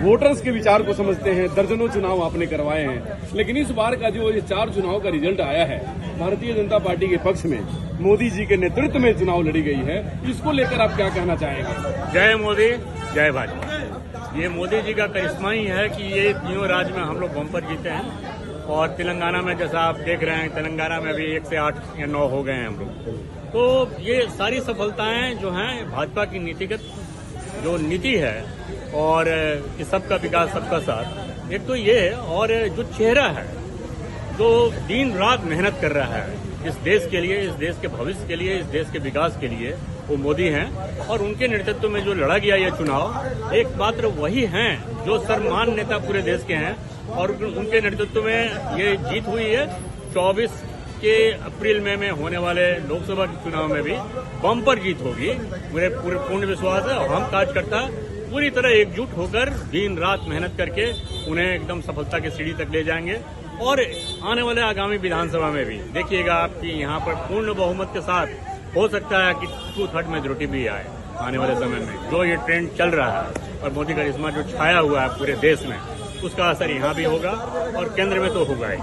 Voters के विचार को समझते हैं। दर्जनों चुनाव आपने करवाए हैं, लेकिन इस बार का जो ये 4 चुनाव का रिजल्ट आया है, भारतीय जनता पार्टी के पक्ष में मोदी जी के नेतृत्व में चुनाव लड़ी गई है, इसको लेकर आप क्या कहना चाहेंगे? जय मोदी, जय भाजपा। ये मोदी जी का करिश्मा ही है कि ये तीनों राज्य में हम लोग बम्पर जीते हैं। और तेलंगाना में जैसा आप देख रहे हैं, तेलंगाना में भी 1 से 8 या 9 हो गए हैं हम लोग। तो ये सारी सफलताएं जो हैं भाजपा की नीतिगत जो नीति है और सबका विकास सबका साथ, एक तो ये है, और जो चेहरा है जो दिन रात मेहनत कर रहा है इस देश के लिए, इस देश के भविष्य के लिए, इस देश के विकास के लिए, वो मोदी हैं। और उनके नेतृत्व में जो लड़ा गया ये चुनाव, एकमात्र वही हैं जो सर्वमान्य नेता पूरे देश के हैं। और उनके नेतृत्व में ये जीत हुई है। 24 के अप्रैल में होने वाले लोकसभा चुनाव में भी बम्पर जीत होगी, मुझे पूर्ण विश्वास है। और हम कार्यकर्ता पूरी तरह एकजुट होकर दिन रात मेहनत करके उन्हें एकदम सफलता की सीढ़ी तक ले जाएंगे। और आने वाले आगामी विधानसभा में भी देखिएगा आपकी यहाँ पर पूर्ण बहुमत के साथ हो सकता है कि 2/3 मेजोरिटी भी आए आने वाले समय में। जो ये ट्रेंड चल रहा है और मोदी का करिश्मा जो छाया हुआ है पूरे देश में, उसका असर यहाँ भी होगा और केंद्र में तो होगा ही।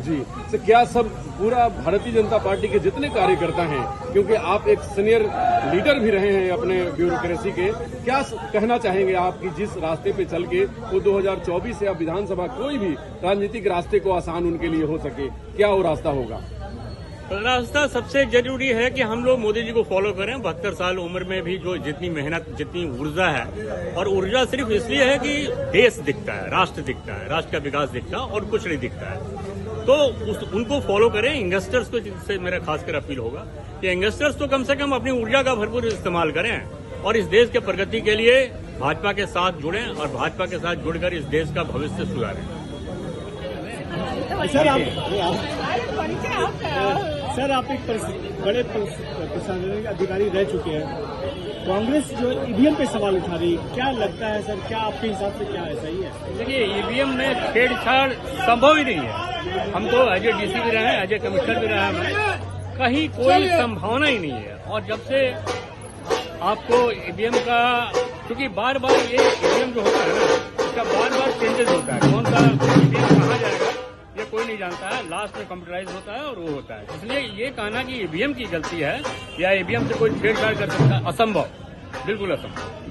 जी, तो क्या सब पूरा भारतीय जनता पार्टी के जितने कार्यकर्ता हैं, क्योंकि आप एक सीनियर लीडर भी रहे हैं अपने ब्यूरोक्रेसी के, क्या कहना चाहेंगे आप कि जिस रास्ते पे चल के वो 2024 या विधानसभा कोई भी राजनीतिक रास्ते को आसान उनके लिए हो सके, क्या वो रास्ता होगा? रास्ता सबसे जरूरी है कि हम लोग मोदी जी को फॉलो करें। 72 साल उम्र में भी जो जितनी मेहनत, जितनी ऊर्जा है, और ऊर्जा सिर्फ इसलिए है कि देश दिखता है, राष्ट्र दिखता है, राष्ट्र का विकास दिखता है और कुछ नहीं दिखता है। तो उनको फॉलो करें। यंगस्टर्स को जिससे मेरा खासकर अपील होगा कि यंगस्टर्स तो कम से कम अपनी ऊर्जा का भरपूर इस्तेमाल करें और इस देश के प्रगति के लिए भाजपा के साथ जुड़ें और भाजपा के साथ जुड़कर इस देश का भविष्य सुधारें। सर आप एक बड़े प्रशासनिक अधिकारी रह चुके हैं। कांग्रेस जो ईवीएम पे सवाल उठा रही, क्या लगता है सर, क्या आपके हिसाब से क्या है, सही है? देखिए, ईवीएम में छेड़छाड़ संभव ही नहीं है। हम तो एज ए डीसी भी रहे हैं, एज ए कमिश्नर भी रहे हैं, कहीं कोई संभावना ही नहीं है। और जब से आपको ईवीएम का, क्योंकि बार बार ये ईवीएम जो होता है ना, इसका बार बार चेंजेस होता है, कौन सा ईवीएम कहाँ जाएगा ये कोई नहीं जानता है। लास्ट में कंप्यूटराइज होता है और वो होता है। इसलिए ये कहना कि ईवीएम की गलती है या ईवीएम से कोई छेड़छाड़ कर सकता है, असंभव, बिल्कुल असंभव।